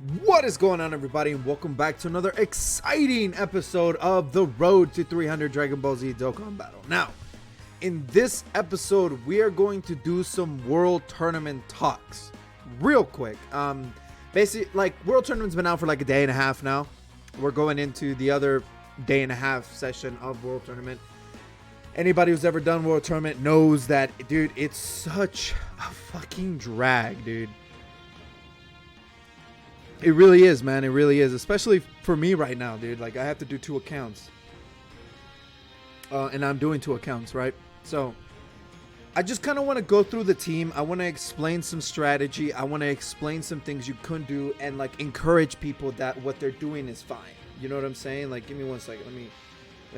What is going on, everybody, and welcome back to another exciting episode of the Road to 300 Dragon Ball Z Dokkan Battle. Now, in this episode, we are going to do some World Tournament talks real quick. Basically, like, World Tournament's been out for like a day and a half now. We're going into the other day and a half session of World Tournament. Anybody who's ever done World Tournament knows that, dude, it's such a fucking drag, dude. It really is, man. It really is. Especially for me right now, dude. Like, I have to do 2 accounts. And I'm doing 2 accounts, right? So, I just kind of want to go through the team. I want to explain some strategy. I want to explain some things you couldn't do. And, like, encourage people that what they're doing is fine. You know what I'm saying? Like, give me 1 second. Let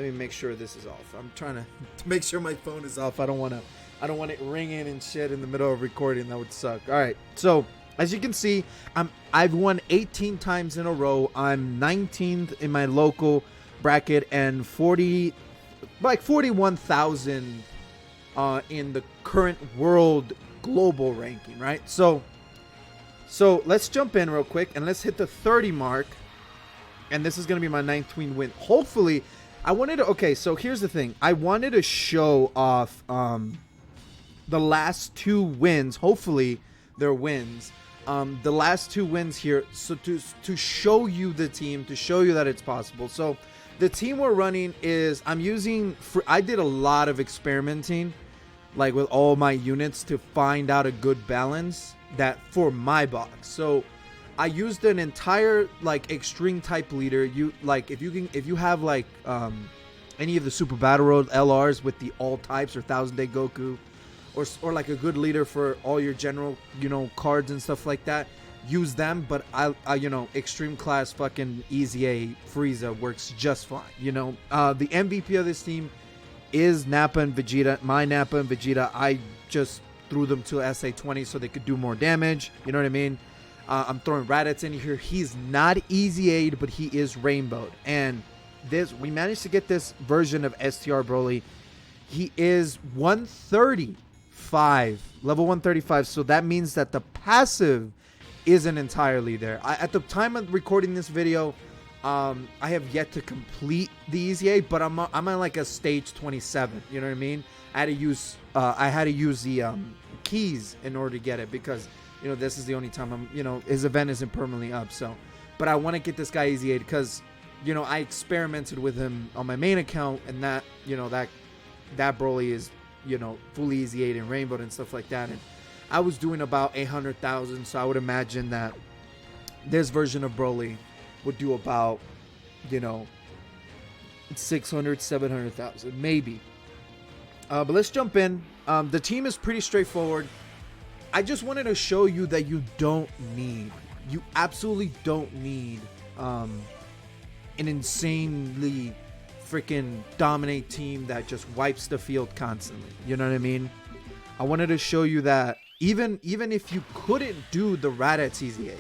me make sure this is off. I'm trying to make sure my phone is off. I don't want it ringing and shit in the middle of recording. That would suck. All right. So, as you can see, I've won 18 times in a row. I'm 19th in my local bracket and 41,000 in the current world global ranking, right? So let's jump in real quick and let's hit the 30 mark. And this is going to be my 9th win. Hopefully, okay, so here's the thing. I wanted to show off the last 2 wins. Hopefully, they're wins. The last 2 wins here, so to show you the team, to show you that it's possible. So the team we're running is, I did a lot of experimenting, like with all my units, to find out a good balance that for my box. So I used an entire like extreme type leader. If you have like any of the Super Battle Road LRs with the all types or 1000-day Goku, or like a good leader for all your general, cards and stuff like that, use them. But I extreme class fucking Easy A Frieza works just fine. The MVP of this team is Nappa and Vegeta. My Nappa and Vegeta, I just threw them to SA20 so they could do more damage. You know what I mean? I'm throwing Raditz in here. He's not Easy Aid, but he is rainbowed. And we managed to get this version of STR Broly. He is 135, level 135. So that means that the passive isn't entirely there. At the time of recording this video, I have yet to complete the Easy Aid, but I'm on like a stage 27. You know what I mean? I had to use the keys in order to get it, because this is the only time his event isn't permanently up. So, but I want to get this guy Easy Aid because I experimented with him on my main account, and that that Broly is fully Easy Aid and rainbow and stuff like that, and I was doing about 800,000. So I would imagine that this version of Broly would do about 600, 700,000 maybe. But let's jump in. The team is pretty straightforward. I just wanted to show you that you absolutely don't need an insanely freaking dominate team that just wipes the field constantly. You know what I mean? I wanted to show you that even if you couldn't do the Raditz Easy Aid,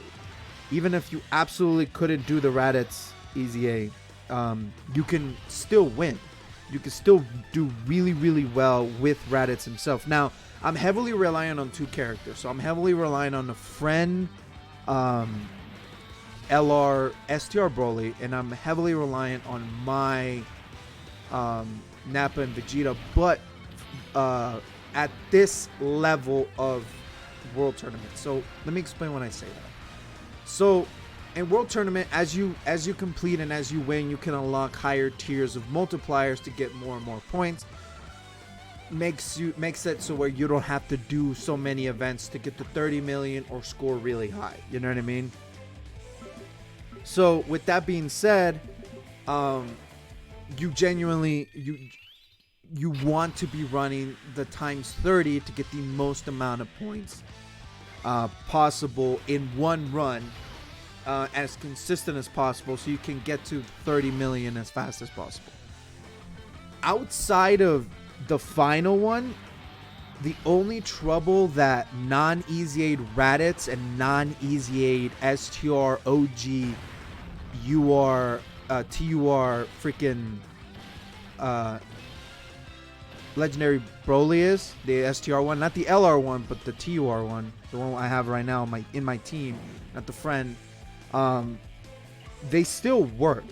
even if you absolutely couldn't do the Raditz Easy Aid, you can still win. You can still do really, really well with Raditz himself. Now, I'm heavily relying on 2 characters. So I'm heavily relying on a friend, LR, STR Broly, and I'm heavily reliant on my Nappa and Vegeta. But at this level of World Tournament. So let me explain when I say that. So in World Tournament, as you complete and as you win, you can unlock higher tiers of multipliers to get more and more points. Makes it so where you don't have to do so many events to get to 30 million or score really high. You know what I mean? So with that being said, you genuinely you want to be running the times 30 to get the most amount of points possible in one run, as consistent as possible, so you can get to 30 million as fast as possible. Outside of the final one, the only trouble that non-Easy Aid Raditz and non-Easy Aid STR OG TUR freaking Legendary Broly is, the STR one, not the LR one, but the TUR one, the one I have right now in my team, not the friend. they still work,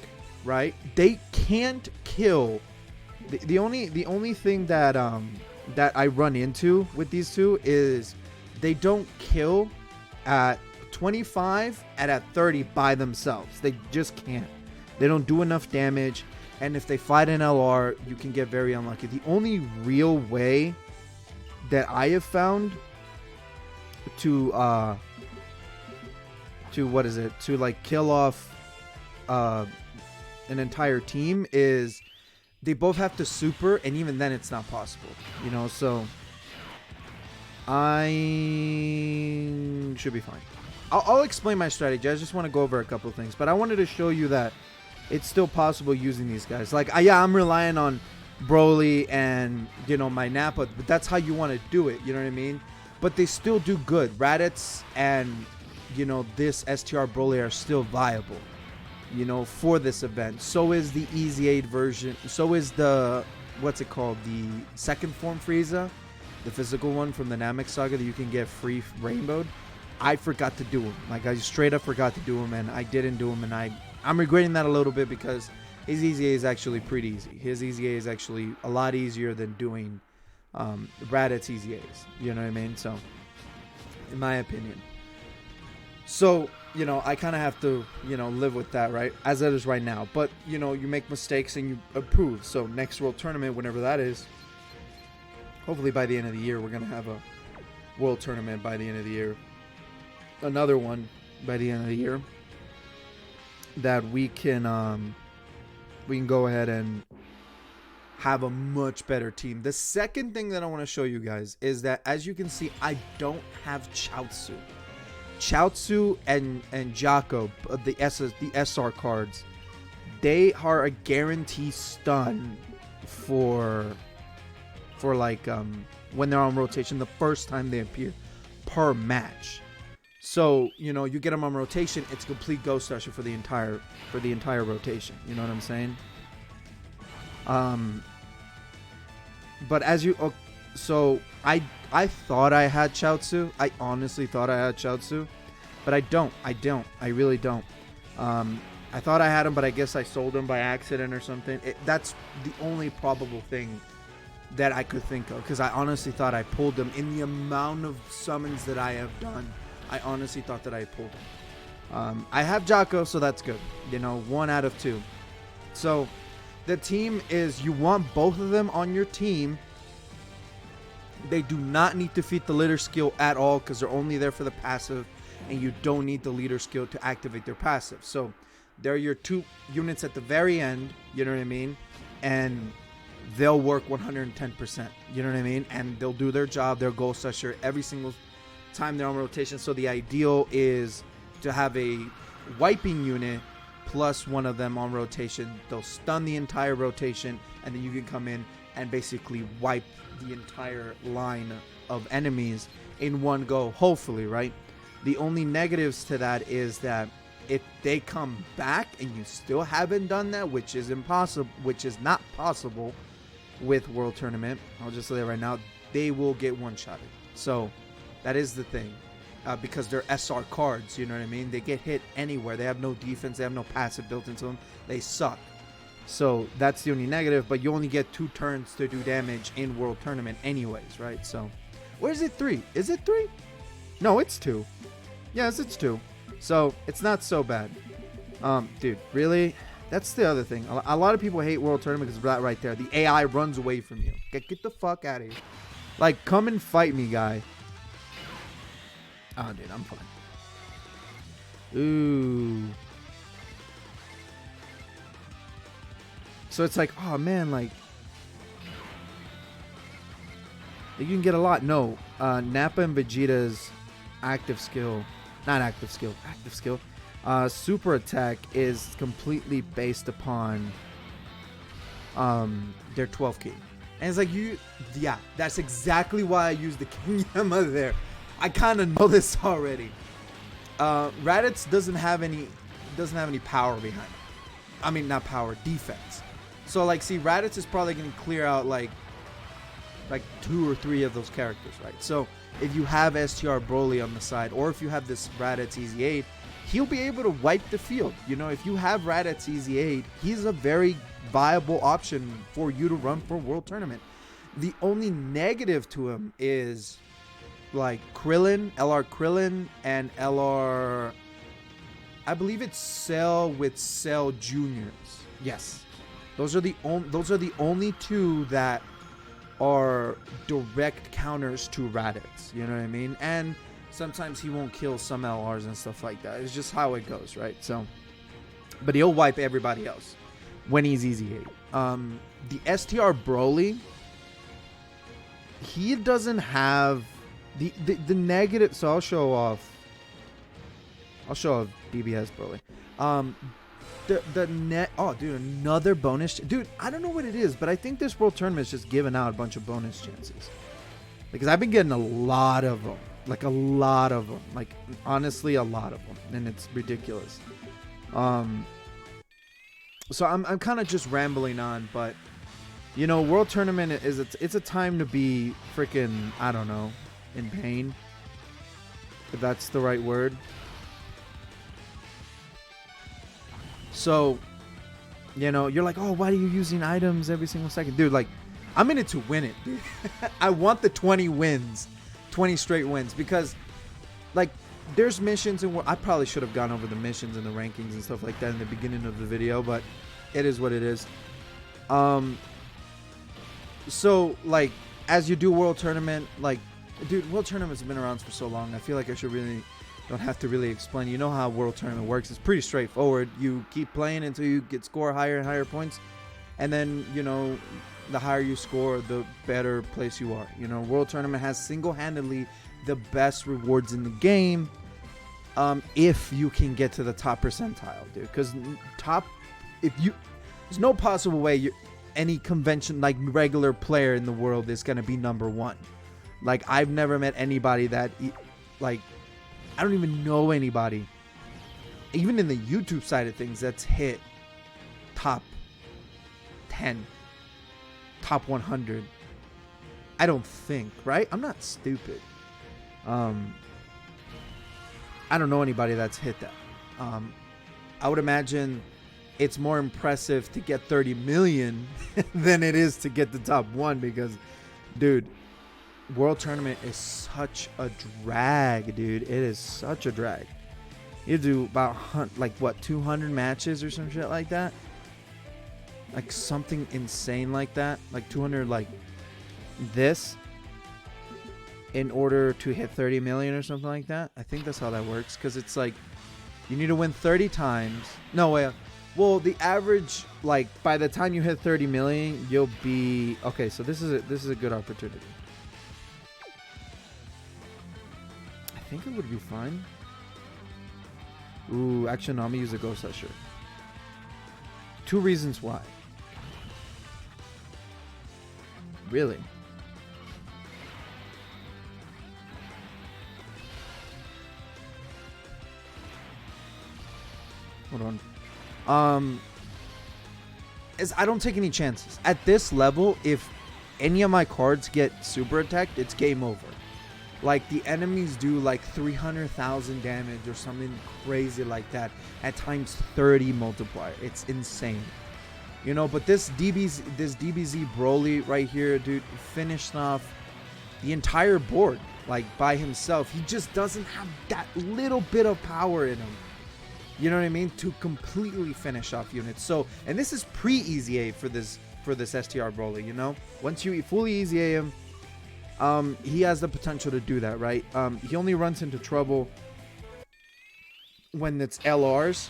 right? They can't kill. The only thing that that I run into with these two is they don't kill at 25 and at 30 by themselves. They just can't. They don't do enough damage, and if they fight an LR, you can get very unlucky. The only real way that I have found to what is it, to like kill off an entire team is they both have to super, and even then it's not possible, you know. So I should be fine. I'll explain my strategy. I just want to go over a couple of things, but I wanted to show you that it's still possible using these guys. Like, yeah, I'm relying on Broly and, you know, my Nappa, but that's how you want to do it, you know what I mean? But they still do good. Raditz and, you know, this STR Broly are still viable, you know, for this event. So is the Easy 8 version. So is the, what's it called? The second form Frieza, the physical one from the Namek Saga that you can get free rainbowed. I forgot to do him. Like, I straight up forgot to do him, and I didn't do him, and I'm regretting that a little bit because his Easy A is actually pretty easy. His Easy A is actually a lot easier than doing Raditz Easy A's. You know what I mean? So, in my opinion. So, you know, I kind of have to, you know, live with that, right? As it is right now. But, you know, you make mistakes and you improve. So, next World Tournament, whenever that is, hopefully by the end of the year, we're going to have a World Tournament by the end of the year. Another one by the end of the year that we can go ahead and have a much better team. The second thing that I want to show you guys is that, as you can see, I don't have Chaozu. Chaozu and Jaco, the SR cards, they are a guarantee stun for like when they're on rotation the first time they appear per match. So, you know, you get them on rotation, it's complete Ghost Usher for the entire rotation. You know what I'm saying? But as you, so I thought I had Chaozu. I honestly thought I had Chaozu, but I don't. I really don't. I thought I had him, but I guess I sold him by accident or something. That's the only probable thing that I could think of, because I honestly thought I pulled them in the amount of summons that I have done. I honestly thought that I pulled him. I have Jaco, so that's good. You know, 1 out of 2. So the team is, you want both of them on your team. They do not need to feed the leader skill at all, because they're only there for the passive, and you don't need the leader skill to activate their passive. So they're your 2 units at the very end, you know what I mean? And they'll work 110%, you know what I mean? And they'll do their job, their Ghost Usher, every single time they're on rotation. So the ideal is to have a wiping unit plus one of them on rotation. They'll stun the entire rotation, and then you can come in and basically wipe the entire line of enemies in one go, hopefully, right? The only negatives to that is that if they come back and you still haven't done that, which is impossible, which is not possible with World Tournament, I'll just say that right now, they will get one-shotted. So that is the thing, because they're SR cards, you know what I mean? They get hit anywhere. They have no defense. They have no passive built into them. They suck. So that's the only negative, but you only get 2 turns to do damage in World Tournament anyways, right? So, or is it 3? Is it 3? No, it's 2. Yes, it's 2. So it's not so bad. Dude, really? That's the other thing. A lot of people hate World Tournament because of that right there. The AI runs away from you. Get the fuck out of here. Like, come and fight me, guy. Oh, dude, I'm fine. Ooh. So it's like, oh, man, like, you can get a lot. No, Nappa and Vegeta's active skill, super attack is completely based upon their 12 key. And it's like, yeah, that's exactly why I used the King Yama there. I kind of know this already. Raditz doesn't have any power behind it. I mean, not power, defense. So like, see, Raditz is probably going to clear out like 2 or 3 of those characters, right? So if you have STR Broly on the side, or if you have this Raditz Easy 8, he'll be able to wipe the field. You know, if you have Raditz EZ8, he's a very viable option for you to run for World Tournament. The only negative to him is like Krillin, LR Krillin, and LR, I believe it's Cell with Cell Juniors. Yes, those are the only two that are direct counters to Raditz. You know what I mean? And sometimes he won't kill some LRs and stuff like that. It's just how it goes, right? So, but he'll wipe everybody else when he's EZ8. The STR Broly, he doesn't have the negative. So I'll show off DBZ Broly. The net. Oh, dude, another bonus. Dude, I don't know what it is, but I think this World Tournament is just giving out a bunch of bonus chances. Because I've been getting a lot of them. Like a lot of them. Like honestly, a lot of them, and it's ridiculous. So I'm kind of just rambling on, but you know, World Tournament it's a time to be freaking, I don't know, in pain, if that's the right word. So, you know, you're like, oh, why are you using items every single second? Dude, like, I'm in it to win it, dude. I want the 20 wins, 20 straight wins, because, like, there's missions, and I probably should have gone over the missions and the rankings and stuff like that in the beginning of the video, but it is what it is. So, like, as you do World Tournament, like, dude, World Tournaments have been around for so long. I feel like I don't have to really explain. You know how World Tournament works. It's pretty straightforward. You keep playing until you score higher and higher points, and then, you know, the higher you score, the better place you are. You know, World Tournament has single-handedly the best rewards in the game, if you can get to the top percentile, dude. Because there's no possible way any convention, like, regular player in the world is gonna be number one. Like, I've never met anybody that, like, I don't even know anybody, even in the YouTube side of things, that's hit top 10, top 100. I don't think, right? I'm not stupid. I don't know anybody that's hit that. I would imagine it's more impressive to get 30 million than it is to get the top one, because, dude, World Tournament is such a drag, dude. It is such a drag. You do about, like, what, 200 matches or some shit like that? Like, something insane like that. Like, 200, like, this, in order to hit 30 million or something like that. I think that's how that works, because it's like, you need to win 30 times. No way. Well, the average, like, by the time you hit 30 million, you'll be... Okay, so this is a good opportunity. I think it would be fine. Ooh, actually, no, I'm going to use a Ghost Usher. 2 reasons why. Really? Hold on. Is I don't take any chances. At this level, if any of my cards get super attacked, it's game over. Like, the enemies do like 300,000 damage or something crazy like that at times 30 multiplier. It's insane. You know, but this DBZ Broly right here, dude, finished off the entire board, like, by himself. He just doesn't have that little bit of power in him. You know what I mean? To completely finish off units. So, and this is pre-EZA for this STR Broly, you know? Once you fully EZA him, he has the potential to do that, right? He only runs into trouble when it's LRs.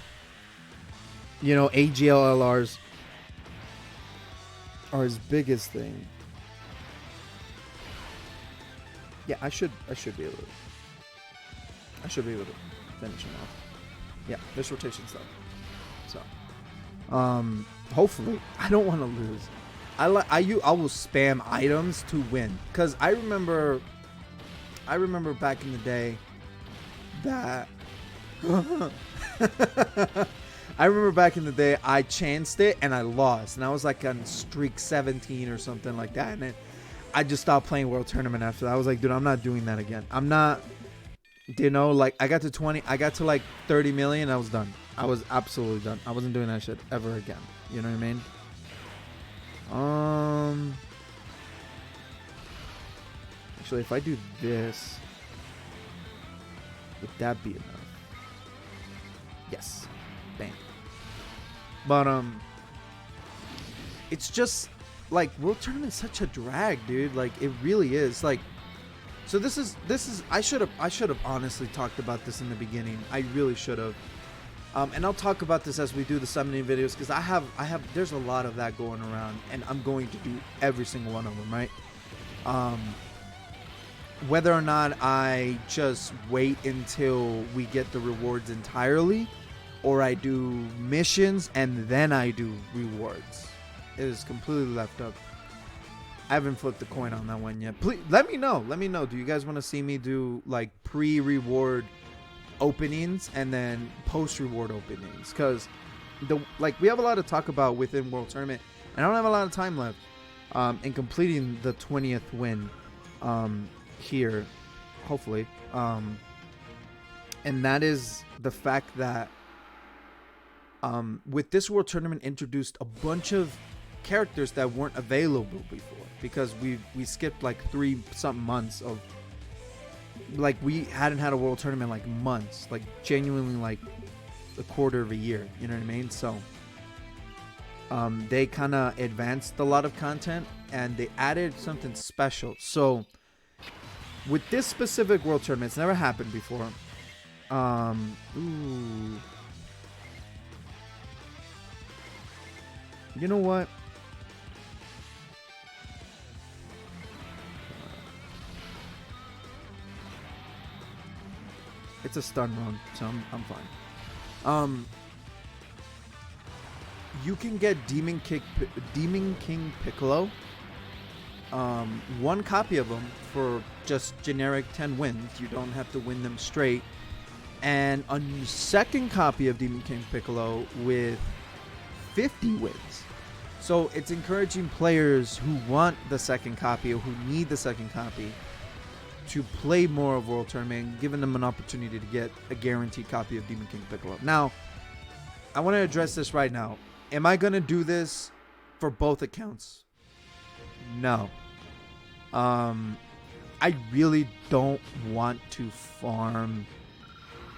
You know, AGL LRs are his biggest thing. Yeah, I should be able to finish him off. Yeah, this rotation stuff. So, hopefully, I don't want to lose. I will spam items to win, because I remember back in the day that I chanced it and I lost, and I was like on streak 17 or something like that, and then I just stopped playing World Tournament after that. I was like, dude, I'm not doing that again. I'm not You know, like I got to 20, I got to like 30 million. I was done. I was absolutely done. I wasn't doing that shit ever again. You know what I mean? Actually, if I do this, would that be enough? Yes. Bam. But it's just like World Tournament's such a drag, dude. Like it really is. Like, so this is I should have honestly talked about this in the beginning. I really should have. And I'll talk about this as we do the summoning videos, because I have there's a lot of that going around, and I'm going to do every single one of them, right? Whether or not I just wait until we get the rewards entirely, or I do missions and then I do rewards, it is completely left up. I haven't flipped the coin on that one yet. Please let me know. Let me know. Do you guys want to see me do like pre-reward openings and then post-reward openings? Because we have a lot to talk about within World Tournament, and I don't have a lot of time left in completing the 20th win here, hopefully. And that is the fact that with this World Tournament introduced a bunch of characters that weren't available before, because we skipped like 3-something months of, like, we hadn't had a World Tournament like months, like genuinely like a quarter of a year, you know what I mean? So they kind of advanced a lot of content and they added something special. So with this specific World Tournament, it's never happened before. Ooh. You know what? It's a stun run, so I'm fine. You can get Demon King Piccolo. One copy of them for just generic 10 wins. You don't have to win them straight. And a second copy of Demon King Piccolo with 50 wins. So it's encouraging players who want the second copy or who need the second copy to play more of World Tournament, giving them an opportunity to get a guaranteed copy of Demon King Piccolo. Now, I want to address this right now. Am I going to do this for both accounts? No. I really don't want to farm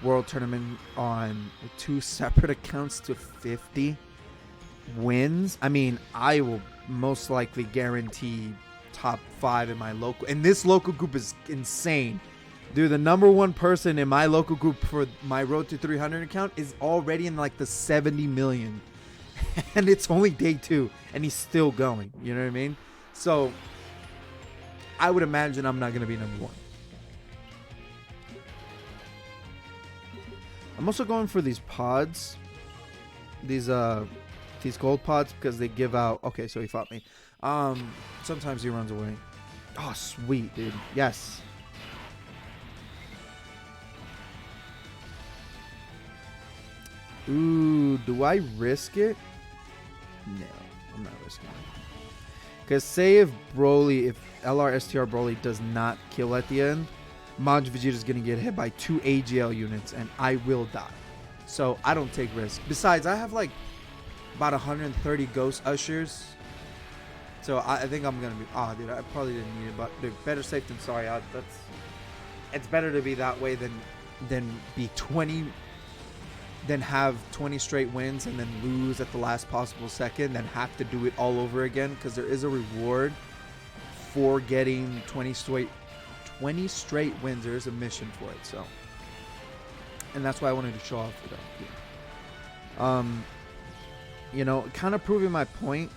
World Tournament on 2 separate accounts to 50 wins. I mean, I will most likely guarantee top 5 in my local, and this local group is insane, dude. The number 1 person in my local group for my Road to 300 account is already in like the 70 million and it's only day 2 and he's still going, you know what I mean? So I would imagine I'm not going to be number 1. I'm also going for these pods, these gold pods, because they give out. Okay, so he fought me. Sometimes he runs away. Oh, sweet, dude. Yes. Ooh, do I risk it? No, I'm not risking it. Because say if LR STR Broly does not kill at the end, Maj Vegeta's going to get hit by 2 AGL units and I will die. So I don't take risks. Besides, I have like about 130 Ghost Ushers. So I think I'm going to be... Oh, dude, I probably didn't need it. But dude, better safe than sorry. It's better to be that way than be 20... Then have 20 straight wins and then lose at the last possible second, then have to do it all over again, because there is a reward for getting 20 straight wins. There is a mission for it, so, and that's why I wanted to show off for that. You know, kind of proving my point.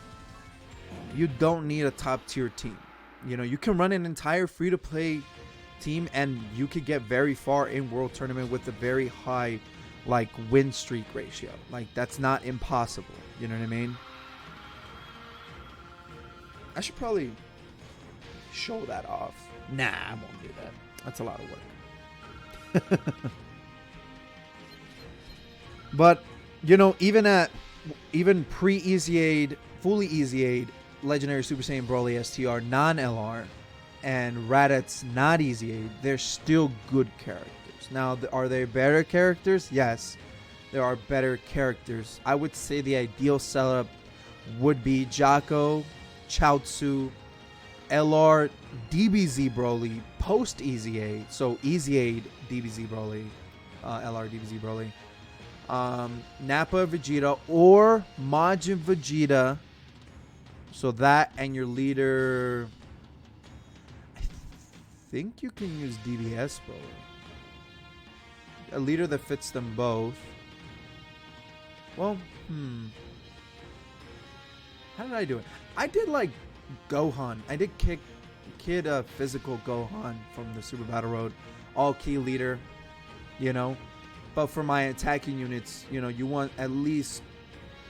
You don't need a top tier team. You know, you can run an entire free to play team and you could get very far in World Tournament with a very high like win streak ratio. Like, that's not impossible, you know what I mean? I should probably show that off. Nah, I won't do that. That's a lot of work. But you know, even pre-Easy Aid, fully Easy Aid, Legendary Super Saiyan Broly STR non-LR and Raditz not Easy Aid, they're still good characters. characters. Now, are they better characters? Yes, there are better characters. I would say the ideal setup would be Jocko, Chaozu, LR, DBZ Broly, post Easy Aid. So Easy Aid, DBZ Broly, LR, DBZ Broly. Nappa Vegeta or Majin Vegeta. So that and your leader. I think you can use DBS Broly. A leader that fits them both. Well, how did I do it? I did like Gohan. I did Kid Physical Gohan from the Super Battle Road. All key leader, you know. But for my attacking units, you know, you want at least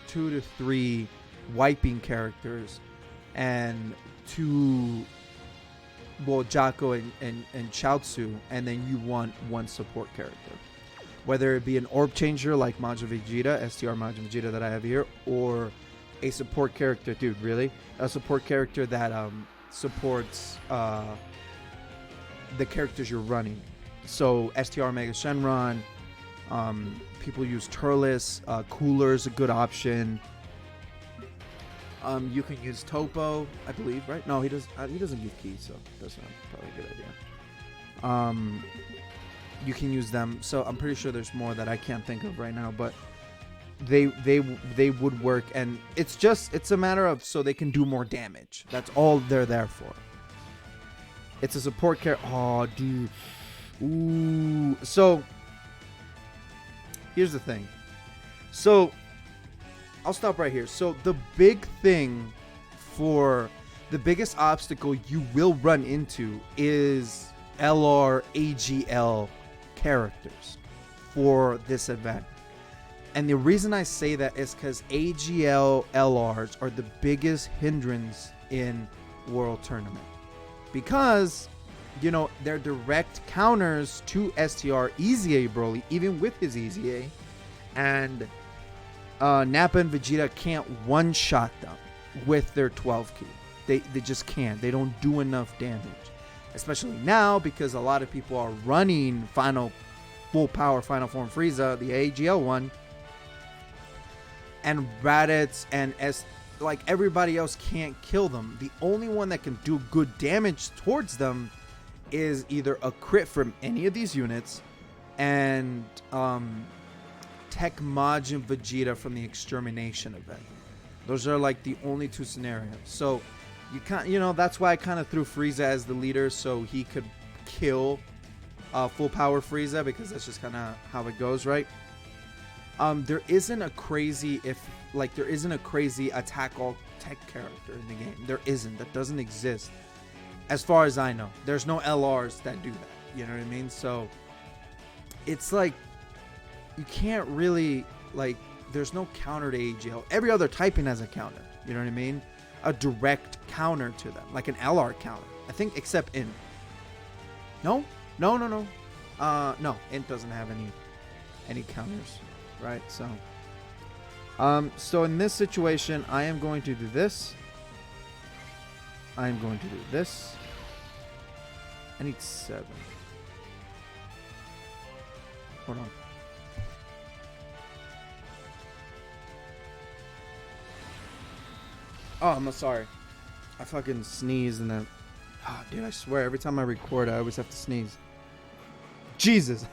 2 to 3 wiping characters and 2, well, Jocko and Chaozu, and then you want 1 support character. Whether it be an orb changer like Majin Vegeta, STR Majin Vegeta that I have here, or a support character, dude, really? A support character that supports the characters you're running. So STR Mega Shenron, people use Turles, Cooler is a good option. You can use Topo, I believe, right? No, he doesn't give keys, so that's not probably a good idea. You can use them. So I'm pretty sure there's more that I can't think of right now, but they would work, and it's a matter of so they can do more damage. That's all they're there for. It's a support character. Oh, dude. Ooh. So here's the thing. So I'll stop right here. So the big thing for the biggest obstacle you will run into is LR AGL characters for this event. And the reason I say that is because AGL LRs are the biggest hindrance in World Tournament. Because, you know, they're direct counters to STR Easy A Broly, even with his Easy A. And Nappa and Vegeta can't one-shot them with their 12 key. They just can't. They don't do enough damage. Especially now, because a lot of people are running full power Final Form Frieza, the AGL one. And Raditz and like everybody else can't kill them. The only one that can do good damage towards them is either a crit from any of these units and Tech Majin Vegeta from the Extermination event. Those are like the only 2 scenarios. So you can't, you know, that's why I kind of threw Frieza as the leader, so he could kill full power Frieza, because that's just kind of how it goes, right? There isn't a crazy attack all tech character in the game. There isn't. That doesn't exist. As far as I know, there's no LRs that do that. You know what I mean? So it's like you can't really, like, there's no counter to AGL. Every other typing has a counter. You know what I mean? A direct counter to them, like an LR counter. I think, except Int. No. No, Int doesn't have any counters, right? So in this situation, I am going to do this. I am going to do this. I need 7. Hold on. Oh, I'm sorry. I fucking sneeze and then... Oh, dude, I swear, every time I record, I always have to sneeze. Jesus.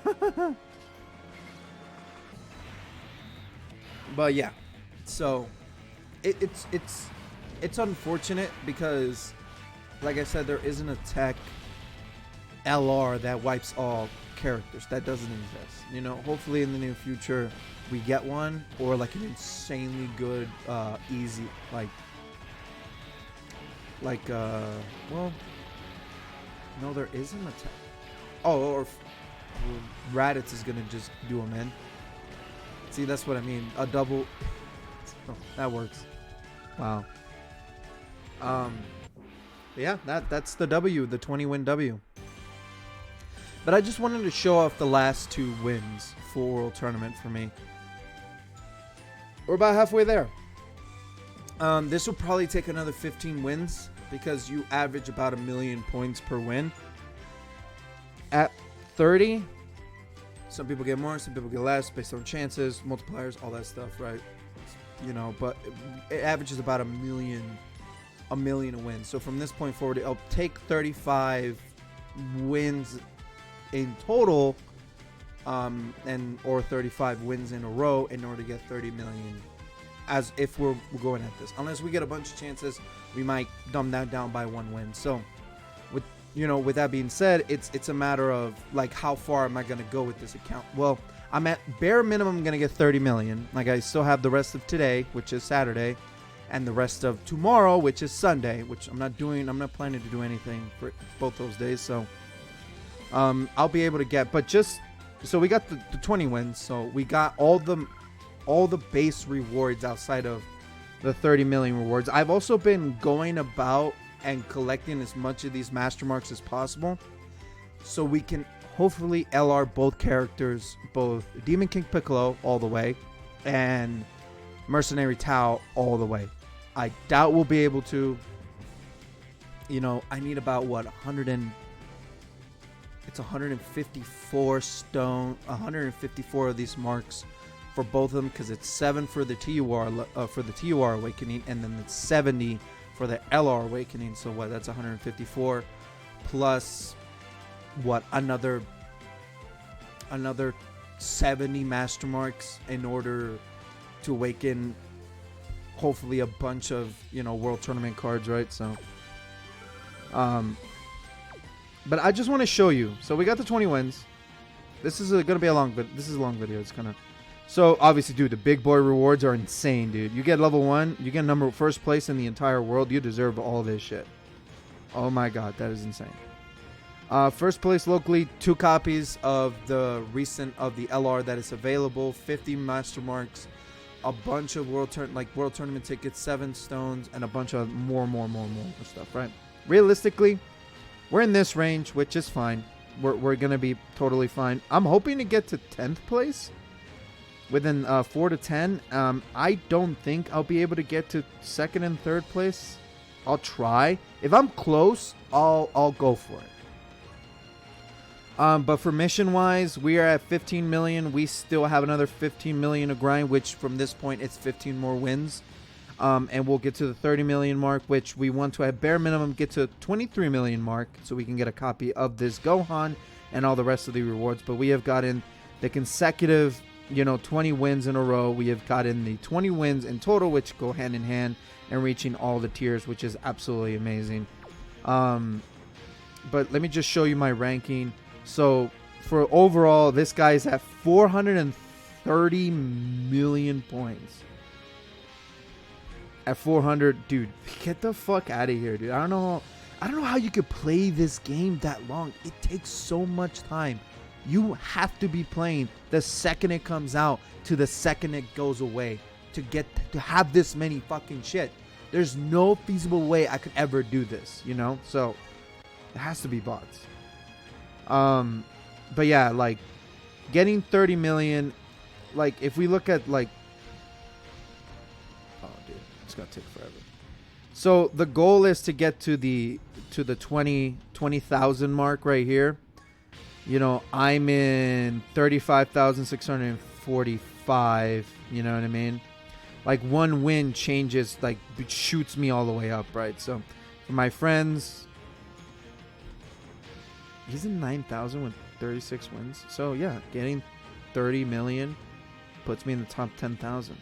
But yeah. So, it's unfortunate because, like I said, there isn't a tech LR that wipes all characters. That doesn't exist. You know, hopefully in the near future, we get one. Or like an insanely good, easy, well, no, there isn't a tech. Oh, or Raditz is gonna just do them in. See, that's what I mean. A double. Oh, that works. Wow. Yeah, that's the W, the 20-win W. But I just wanted to show off the last 2 wins for World Tournament for me. We're about halfway there. This will probably take another 15 wins because you average about 1 million points per win. At 30, Some people get more, some people get less, based on chances, multipliers, all that stuff, right? You know, but it averages about a million a win. So from this point forward, it'll take 35 wins in total, or 35 wins in a row in order to get 30 million. As if we're going at this, unless we get a bunch of chances, we might dumb that down by 1 win. So, with that being said, it's a matter of like how far am I gonna go with this account? Well, I'm at bare minimum gonna get 30 million. Like I still have the rest of today, which is Saturday, and the rest of tomorrow, which is Sunday, which I'm not planning to do anything for both those days. So, I'll be able to get, but just so we got the 20 wins, so we got all the base rewards outside of the 30 million rewards. I've also been going about and collecting as much of these master marks as possible, so we can hopefully LR both characters, both Demon King Piccolo all the way and Mercenary Tao all the way. I doubt we'll be able to. I need about 154 of these marks for both of them, because it's 7 for the TUR Awakening, and then it's 70 for the LR Awakening. So that's 154 plus another 70 master marks in order to awaken hopefully a bunch of world tournament cards, right? So but I just want to show you. So we got the 20 wins. This is going to be a long video. It's gonna. So obviously, dude, the big boy rewards are insane, dude. You get level 1, you get first place in the entire world. You deserve all this shit. Oh my god, that is insane. First place locally, 2 copies of the LR that is available, 50 master marks, a bunch of world tournament tickets, 7 stones, and a bunch of more stuff, right? Realistically, we're in this range, which is fine. We're gonna be totally fine. I'm hoping to get to 10th place within 4 to 10. I don't think I'll be able to get to 2nd and 3rd place. I'll try. If I'm close, I'll go for it. But for mission wise, we are at 15 million. We still have another 15 million to grind, which from this point it's 15 more wins. And we'll get to the 30 million mark, which we want to at bare minimum get to 23 million mark, so we can get a copy of this Gohan and all the rest of the rewards. But we have gotten the consecutive 20 wins in a row. We have gotten the 20 wins in total, which go hand in hand, and reaching all the tiers, which is absolutely amazing. But let me just show you my ranking. So for overall, this guy's at 430 million points. At 400, dude, get the fuck out of here, dude. I don't know how you could play this game that long. It takes so much time. You have to be playing the second it comes out to the second it goes away to have this many fucking shit. There's no feasible way I could ever do this, So it has to be bots. But yeah, like getting 30 million, like if we look at like, oh dude, it's gonna take forever. So the goal is to get to the 20,000 mark right here. I'm in 35,645. You know what I mean? Like 1 win changes, like it shoots me all the way up, right? So for my friends, he's in 9,000 with 36 wins. So yeah, getting 30 million puts me in the top 10,000.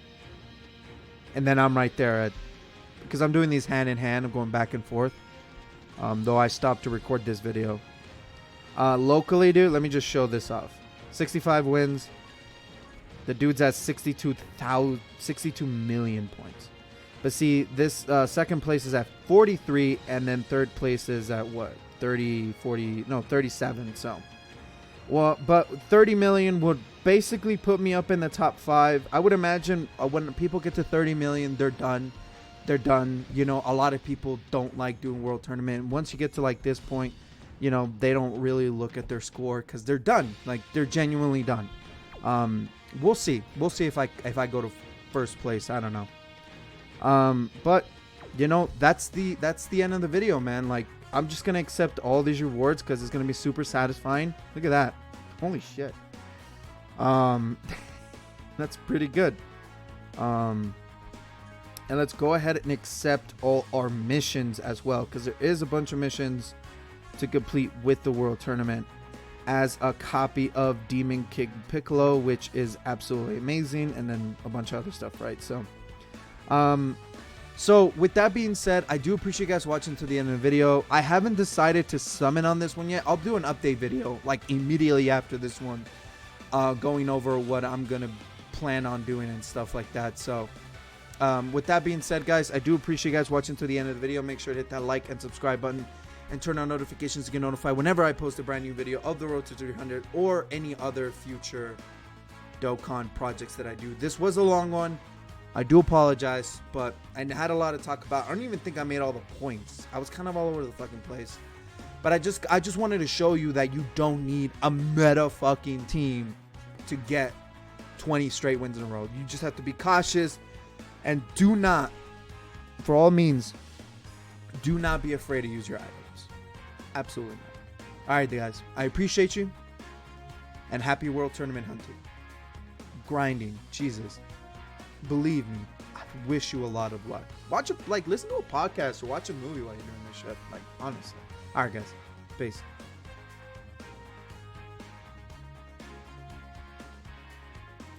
And then I'm right there because I'm doing these hand in hand. I'm going back and forth. Though I stopped to record this video. Locally, dude, let me just show this off. 65 wins. The dude's at 62 million points. But see, this second place is at 43, and then third place is at what? 37. So, well, but 30 million would basically put me up in the top 5. I would imagine when people get to 30 million, they're done. They're done. A lot of people don't like doing world tournament. Once you get to like this point, they don't really look at their score because they're done. Like they're genuinely done. We'll see. We'll see if I go to first place. I don't know. But that's the end of the video, man. Like I'm just gonna accept all these rewards because it's gonna be super satisfying. Look at that. Holy shit. Um, that's pretty good. And let's go ahead and accept all our missions as well, because there is a bunch of missions to complete with the World Tournament as a copy of Demon King Piccolo, which is absolutely amazing, and then a bunch of other stuff, right? So with that being said, I do appreciate you guys watching to the end of the video. I haven't decided to summon on this one yet. I'll do an update video like immediately after this one, going over what I'm gonna plan on doing and stuff like that. So with that being said, guys, I do appreciate you guys watching to the end of the video. Make sure to hit that like and subscribe button and turn on notifications to get notified whenever I post a brand new video of the road to 300 or any other future Dokkan projects that I do. This was a long one. I do apologize, but I had a lot to talk about. I don't even think I made all the points. I was kind of all over the fucking place. But I just wanted to show you that you don't need a meta fucking team to get 20 straight wins in a row. You just have to be cautious and do not, for all means, do not be afraid to use your items. Absolutely not. All right, guys. I appreciate you. And happy World Tournament hunting. Grinding. Jesus. Believe me, I wish you a lot of luck. Listen to a podcast or watch a movie while you're doing this shit. Like, honestly. All right, guys. Peace.